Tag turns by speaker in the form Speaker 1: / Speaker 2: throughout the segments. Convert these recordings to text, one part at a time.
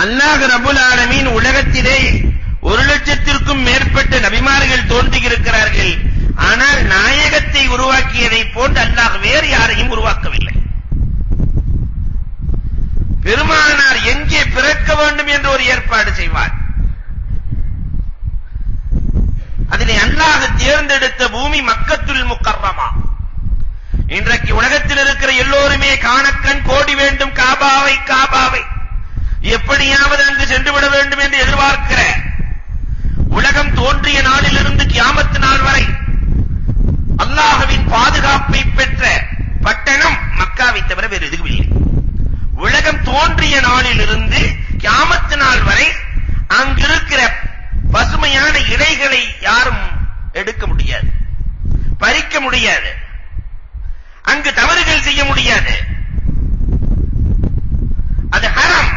Speaker 1: அல்லாஹ் ரப்பல் ஆலமீன் உலகத்திலே 1,00,000க்கும் மேற்பட்ட நபிமார்கள் தோன்றியிருக்கிறார்கள். ஆனால் நாயகத்தை உருவாக்கியதை போன்று அல்லாஹ் வேறு யாரையும் உருவாக்கவில்லை. பெருமானார் எங்கே பிறக்க வேண்டும் என்று ஒரு ஏற்பாடு செய்வார். அதிலே அல்லாஹ் தேர்ந்தெடுத்த பூமி மக்கத்துல் முக்கர்ரமா. இன்றைக்கு உலகத்தில் இருக்கிற எல்லோருமே காணக்கண் கோடி வேண்டும் காபாவை எப்படியாவது அங்கு சென்றுவிட வேண்டும் என்று எதிர்பார்க்கிற, உலகம் தோன்றிய நாளிலிருந்து கியாமத் நாள் வரை அல்லாஹ்வின் பாதுகாப்பை பெற்ற பட்டணம் மக்காவை தவிர வேறு எதுவும் இல்லை. உலகம் தோன்றிய நாளிலிருந்து கியாமத் நாள் வரை அங்கிருக்கிற பசுமையான இலைகளை யாரும் எடுக்க முடியாது, பறிக்க முடியாது, அங்கு தவறுகள் செய்ய முடியாது. அது ஹரம்,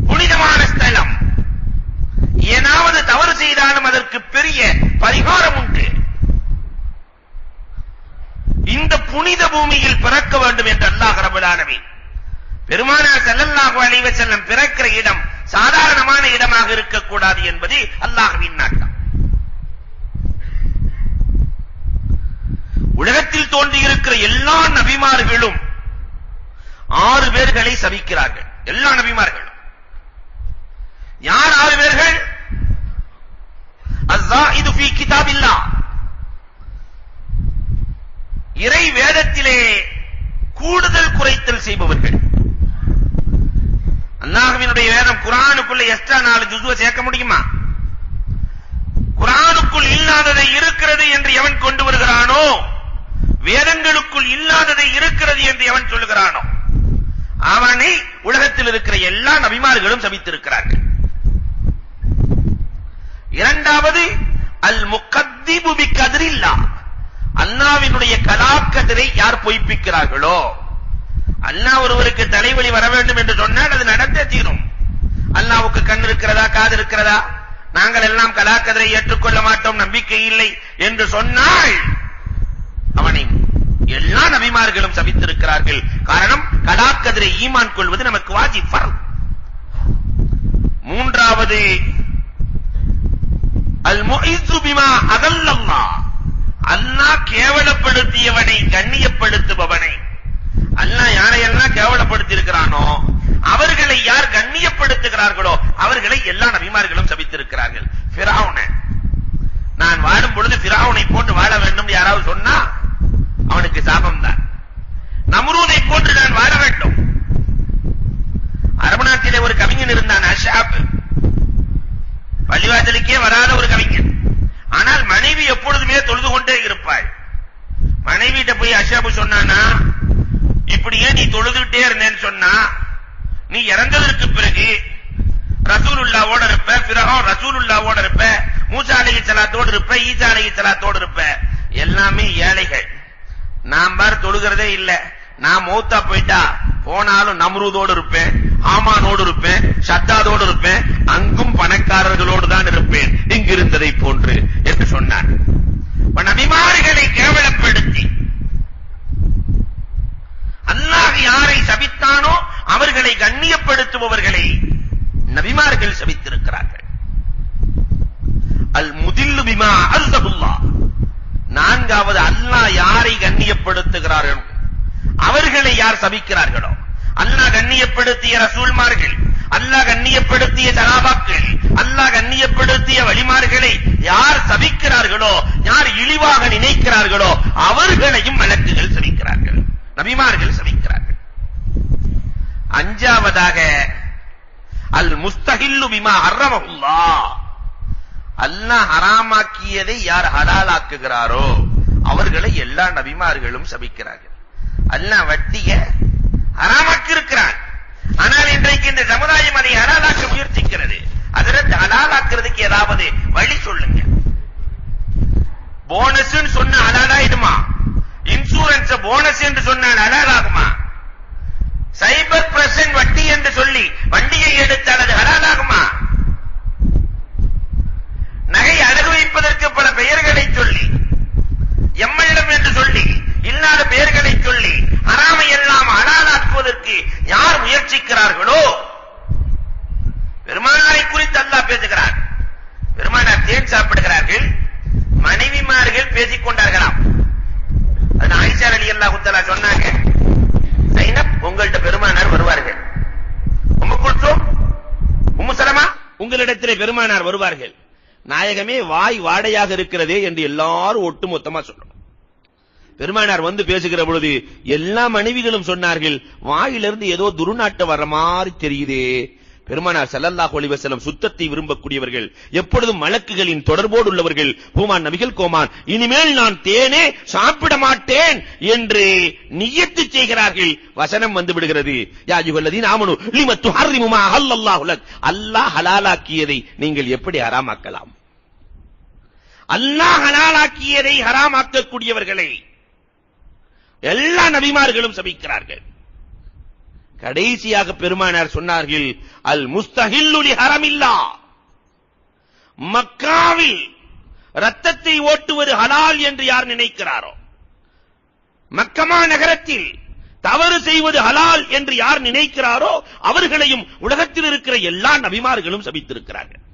Speaker 1: புனிதமான ஸ்தலம். ஏதாவது தவறு செய்தாலும் அதற்கு பெரிய பரிகாரம் உண்டு. இந்த புனித பூமியில் பிறக்க வேண்டும் என்று அல்லாஹ் ரப்பல் ஆலமீன் பெருமானார் ஸல்லல்லாஹு அலைஹி வஸல்லம் பிறக்கிற இடம் சாதாரணமான இடமாக இருக்கக்கூடாது என்பது அல்லாஹ்வின் நாட்டம். உலகத்தில் தோன்றியிருக்கிற எல்லா நபிமார்களும் 6 பேர்களை சபிக்கிறார்கள். எல்லா நபிமார்களும். யார் 6 பேர்கள்? அஸ்ஸாயிது ஃபீ கிதாபில்லாஹ், இறை வேதத்திலே கூடுதல் குறைத்தல் செய்பவர்கள். அல்லாஹ்வினுடைய வேதம் குர்ஆனுக்குள்ள எக்ஸ்ட்ரா 4 ஜுஸ்வ சேர்க்க முடியுமா? குர்ஆனுக்குள் இல்லாததை இருக்கிறது என்று எவன் கொண்டு வருகிறானோ, வேதங்களுக்குள் இல்லாததை இருக்கிறது என்று எவன் சொல்லுகிறானோ, அவனை உலகத்தில் இருக்கிற எல்லா நபிமார்களும் சபித்திருக்கிறார்கள். இரண்டாவது அல் முகத்திபு பிகத்ரில்லாஹ், அல்லாஹ்வினுடைய கலாக்கதிரை யார் பொய்ப்பிக்கிறார்களோ, அல்லாஹ் ஒருவருக்கு தலைவலி வர வேண்டும் என்று சொன்னால் அது நடந்தே தீரும். அல்லாஹ்வுக்கு கண் இருக்கிறதா, காது இருக்கிறதா, நாங்கள் எல்லாம் கலாக்கதிரை ஏற்றுக்கொள்ள மாட்டோம், நம்பிக்கை இல்லை என்று சொன்னால் அவனை எல்லா நபிமார்களும் சபித்திருக்கிறார்கள். காரணம், கலாக்கதிரை ஈமான் கொள்வது நமக்கு வாஜிப், ஃபர்த். மூன்றாவது அல் முஇஸ்ஸு பிமா அதல்லல்லாஹ், அல்லாஹ் கேவலப்படுத்தியவனை கண்ணியப்படுத்துபவனை. அல்லாஹ் யாரையெல்லாம் கேவலப்படுத்தி இருக்கிறானோ அவர்களை யார் கண்ணியப்படுத்துகிறார்களோ அவர்களை எல்லா நபிமார்களும் சபித்திருக்கிறார்கள். ஃபிரௌனை, நான் வாழும் பொழுது ஃபிரௌனை போன்று வாழ வேண்டும் யாராவது சொன்னா அவனுக்கு சாபம் தான். நம்ரூதை போன்று நான் வாழ வேண்டும். அரபு நாட்டிலே ஒரு கவிஞன் இருந்தான், அஷாப். பள்ளிவாசலுக்கே வராத ஒரு கவிஞன். ஆனால் மனைவி எப்பொழுதுமே தொழுது கொண்டே இருப்பாள். மனைவிட்ட போய் அஷாப் சொன்னானா, இப்படியே நீ தொழுதுட்டே இருந்தேன்னு சொன்னா நீ இறந்ததற்கு பிறகு ரசூலுல்லாஹ்வோட இருப்ப, ஃபிரௌன் ரசூலுல்லாஹ்வோட இருப்ப, மூசா அலைஹிஸ்ஸலாத்தோடு இருப்ப, ஈசா அலைஹிஸ்ஸலாத்தோடு இருப்ப. எல்லாமே ஏழைகள். நான் பார் தொழுகிறதே இல்ல. நான் மௌத்தா போயிட்டா போனாலும் நம்ரூதோடு இருப்பேன், ஆமானோடு இருப்பேன், ஷத்தாதோடு இருப்பேன், அங்கும் பணக்காரர்களோடு தான் இருப்பேன் இங்கு இருந்ததை போன்று என்று சொன்னார். நபிமார்களை கேவலப்படுத்தி அல்லாஹ் யாரை சபித்தானோ அவர்களை கண்ணியப்படுத்துபவர்களை நபிமார்கள் சபித்திருக்கிறார்கள். அல் முதில்லு பிமா அஸ்ஸகுல்லாஹ், நான்காவது அல்லாஹ் யாரை கண்ணியப்படுத்துகிறார்களோ அவர்களை யார் சபிக்கிறார்களோ, அல்லாஹ் கண்ணியப்படுத்திய ரசூல்மார்கள், அல்லாஹ் கண்ணியப்படுத்திய சஹாபாக்கள், அல்லாஹ் கண்ணியப்படுத்திய வலிமார்களை யார் சபிக்கிறார்களோ, யார் இழிவாக நினைக்கிறார்களோ அவர்களையும் மலக்குகள் சபிக்கிறார்கள், நபிமார்கள் சபிக்கிறார்கள். அஞ்சாவதாக அல் முஸ்தஹில்லு பிமா ஹர்ரமஹுல்லாஹ், அல்லாஹ் ஹராமாக்கியதை யார் ஹலாலாக்குகிறாரோ அவர்களை எல்லா நபிமார்களும் சபிக்கிறார்கள். அல்லாஹ் வட்டிய ஹராமாக்கி இருக்கிறான். ஆனால் இன்றைக்கு இந்த சமுதாயம் அதை ஹலாலாக்க முயற்சிக்கிறது. அதற்கு ஹலாலாக்குறதுக்கு ஏதாவது வழி சொல்லுங்க. போனஸ் சொன்ன ஹலாலாயிடுமா? இன்சூரன்ஸ் போனஸ் என்று சொன்னால் ஹலாலாகுமா? சைபர் பிரசன்ட் வட்டி என்று சொல்லி வண்டியை எடுத்தால் அது ஹலாலாகுமா? நகை அடகு வைப்பதற்கு பல பெயர்களை சொல்லி, எம்எல்எம் என்று சொல்லி, இல்லாத பெயர்களை சொல்லி ஹராமை எல்லாம் ஹலாலாக்குவதற்கு யார் முயற்சிக்கிறார்களோ மேல் பேசிக் கொண்டார்களாம். அது ஆயிஷா ரலியல்லாஹு தஆலா சொன்னாங்க, ஸைனப் உங்கள்ட்ட பெருமானார் வருவார்கள், உம்மு குல்சூம் உம்மு சலமா உங்களிடத்திலே பெருமானார் வருவார்கள். நாயகமே வாய் வாடையாக இருக்கிறதே என்று எல்லாரும் ஒட்டுமொத்தமா சொல்லணும். பெருமானார் வந்து பேசுகிற பொழுது எல்லா மனைவிகளும் சொன்னார்கள், வாயிலிருந்து ஏதோ துர்நாற்றம் வர்ற மாதிரி தெரியுதே. பெருமானார் ஸல்லல்லாஹு அலைஹி வஸல்லம் சுத்தத்தை விரும்பக்கூடியவர்கள், எப்பொழுதும் மலக்குகளின் தொடர்போடு உள்ளவர்கள். பூமான் நபிகள் கோமான், இனிமேல் நான் தேனே சாப்பிட மாட்டேன் என்று நியத்து செய்கிறார்கள். வசனம் வந்து விடுகிறது, யா அய்யுஹல்லதீன ஆமனூ லிம துஹர்ரிமு மா அஹல்லல்லாஹு லக். அல்லாஹ் ஹலாலாக்கியதை நீங்கள் எப்படி ஹராமாக்கலாம்? அல்லாஹ் ஹலாலாக்கியதை ஹராமாக்கக்கூடியவர்களை எல்லா நபிமார்களும் சபிக்கிறார்கள். கடைசியாக பெருமானார் சொன்னார்கள், அல் முஸ்தஹில்லு லி ஹரமில்லா, மக்காவில் ரத்தத்தை ஓட்டுவது ஹலால் என்று யார் நினைக்கிறாரோ, மக்கமா நகரத்தில் தவறு செய்வது ஹலால் என்று யார் நினைக்கிறாரோ அவர்களையும் உலகத்தில் இருக்கிற எல்லா நபிமார்களும் சபித்திருக்கிறார்கள்.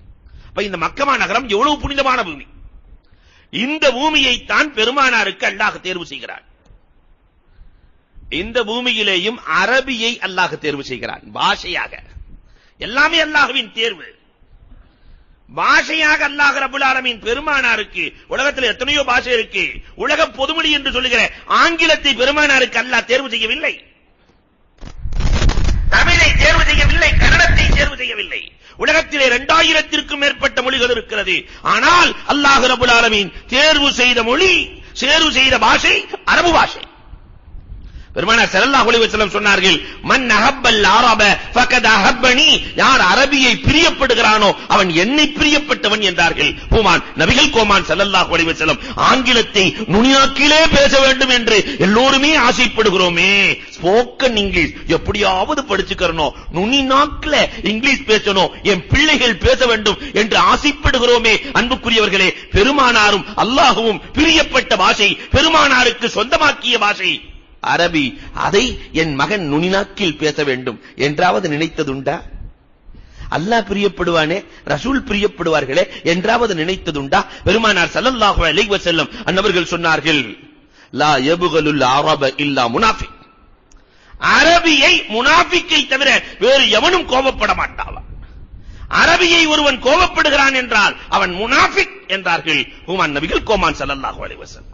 Speaker 1: அப்ப இந்த மக்கமா நகரம் எவ்வளவு புனிதமான பூமி. இந்த பூமியை தான் பெருமானாருக்கு அல்லாஹ் தேர்வு செய்கிறார். இந்த பூமியிலேயும் அரபியை அல்லாஹ் தேர்வு செய்கிறான். பாஷையாக எல்லாமே அல்லாஹ்வின் தேர்வு. பாஷையாக அல்லாஹ் ரப்பல் ஆலமீன் பெருமானாருக்கு, உலகத்தில் எத்தனையோ பாஷை இருக்கு, உலக பொதுமொழி என்று சொல்லுகிற ஆங்கிலத்தை பெருமானாருக்கு அல்லாஹ் தேர்வு செய்யவில்லை, தமிழை தேர்வு செய்யவில்லை, கன்னடத்தை தேர்வு செய்யவில்லை. உலகத்திலே 2000க்கும் மேற்பட்ட மொழிகள் இருக்கிறது. ஆனால் அல்லாஹ் ரப்பல் ஆலமீன் தேர்வு செய்த மொழி, தேர்வு செய்த பாஷை அரபு பாஷை. பெருமானார் ஸல்லல்லாஹு அலைஹி வஸல்லம் சொன்னார்கள், மன் அஹப்பல் அரப ஃபகத் அஹப்பனி, யார் அரபியை பிரியப்படுகிறானோ அவன் என்னை பிரியப்பட்டவன் என்றார்கள். பூமான் நபிகள் கோமான் ஸல்லல்லாஹு அலைஹி வஸல்லம் ஆங்கிலத்தை நுனிநாக்கிலே பேச வேண்டும் என்று எல்லோருமே ஆசைப்படுகிறோமே. ஸ்போக்கன் இங்கிலீஷ் எப்படியாவது படிச்சுக்கறணும், நுனிநாக்கில இங்கிலீஷ் பேசணும், என் பிள்ளைகள் பேச வேண்டும் என்று ஆசைப்படுகிறோமே. அன்புக்குரியவர்களே, பெருமானாரும் அல்லாஹ்வும் பிரியப்பட்ட பாஷை, பெருமானாருக்கு சொந்தமாக்கிய பாஷை அரபி. அதை என் மகன் நுனிநாக்கில் பேச வேண்டும் என்றாவது நினைத்ததுண்டா? அல்லாஹ் பிரியப்படுவானே, ரசூல் பிரியப்படுவார்களே என்றாவது நினைத்ததுண்டா? பெருமானார் ஸல்லல்லாஹு அலைஹி வஸல்லம் அன்னவர்கள் சொன்னார்கள், லா யப்கலுல் அரப இல்லா முனாஃபிக், அரபியை முனாஃபிக்கை தவிர வேறு எவனும் கோபப்பட மாட்டான். அரபியை ஒருவன் கோபப்படுகிறான் என்றால் அவன் முனாஃபிக் என்றார்கள் பூமான் நபிகள் கோமான் ஸல்லல்லாஹு அலைஹி வஸல்லம்.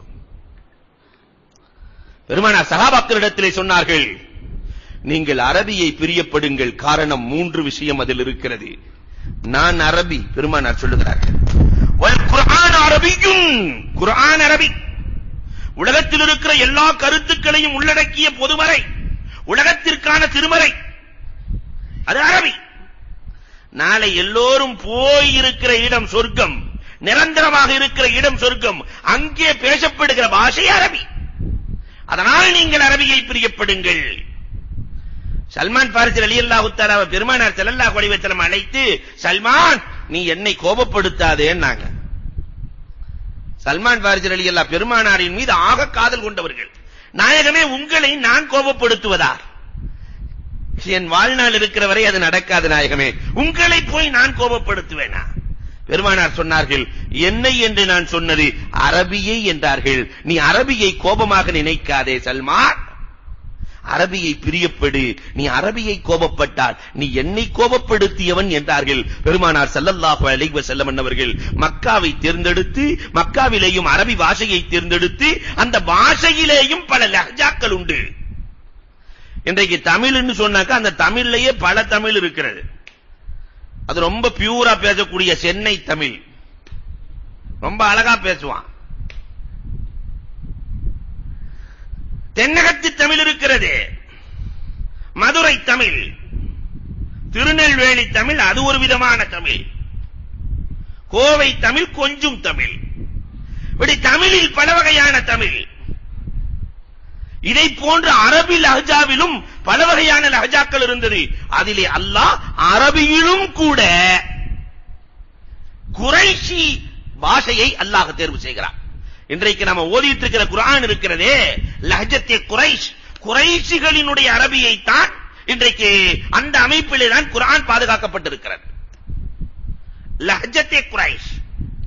Speaker 1: பெருமானார் சஹாபாக்களிடத்திலே சொன்னார்கள், நீங்கள் அரபியை பிரியப்படுங்கள், காரணம் 3 விஷயம் அதில் இருக்கிறது. நான் அரபி, பெருமானார் சொல்லுகிறார்கள், வல் குர்ஆன் அரபியும், குர்ஆன் அரபி, உலகத்தில் இருக்கிற எல்லா கருத்துக்களையும் உள்ளடக்கிய பொதுமறை, உலகத்திற்கான திருமறை, அது அரபி. நாளை எல்லோரும் போய் இருக்கிற இடம் சொர்க்கம், நிரந்தரமாக இருக்கிற இடம் சொர்க்கம், அங்கே பேசப்படுகிற பாஷை அரபி. அதனால் நீங்கள் அரபியை பிரியப்படுங்கள். சல்மான் பாரிசி ரலியல்லாஹு தஆலா பெருமானார் ஸல்லல்லாஹு அலைஹி வஸல்லம் அழைத்து, சல்மான் நீ என்னை கோபப்படுத்தாதேன்னாங்க. சல்மான் பாரிசி ரலியல்லாஹு பெருமானாரின் மீது ஆக காதல் கொண்டவர்கள். நாயகமே, உங்களை நான் கோபப்படுத்துவதா? என் வாழ்நாள் இருக்கிற வரை அது நடக்காது நாயகமே, உங்களை போய் நான் கோபப்படுத்துவேனா? பெருமானார் சொன்னார்கள், என்னை என்று நான் சொன்னது அரபியை என்றார்கள். நீ அரபியை கோபமாக நினைக்காதே சல்மான், அரபியை பிரியப்படு. நீ அரபியை கோபப்பட்டால் நீ என்னை கோபப்படுத்தியவன் என்றார்கள் பெருமானார் ஸல்லல்லாஹு அலைஹி வஸல்லம் அவர்கள். மக்காவை தேர்ந்தெடுத்து, மக்காவிலேயும் அரபி பாஷையை தேர்ந்தெடுத்து, அந்த பாஷையிலேயும் பல லஹ்ஜாக்கள் உண்டு. இன்றைக்கு தமிழ்னு சொன்னாக்க அந்த தமிழ்லயே பல தமிழ் இருக்கிறது. அது ரொம்ப பியூரா பேசக்கூடிய சென்னை தமிழ், ரொம்ப அழகா பேசுவான். தென்னகத்து தமிழ் இருக்கிறது, மதுரை தமிழ், திருநெல்வேலி தமிழ், அது ஒரு விதமான தமிழ், கோவை தமிழ், கொஞ்சம் தமிழ், இப்படி தமிழில் பல வகையான தமிழ். இதை போன்ற அரபி லஹ்ஜாவிலும் பல வகையான லஹ்ஜாக்கள் இருந்தது. அதிலே அல்லாஹ் அரபியிலும் கூட குறைஷி பாஷையை அல்லாஹ் தேர்வு செய்கிறார். இன்றைக்கு நாம ஓதிட்டு இருக்கிற குர்ஆன் இருக்கிறதே, லஹ்ஜத்தே குறைஷ், குறைஷிகளினுடைய அரபியை தான் இன்றைக்கு அந்த அமைப்பிலே தான் குர்ஆன் பாதுகாக்கப்பட்டிருக்கிறது. லஹ்ஜத்தே குறைஷ்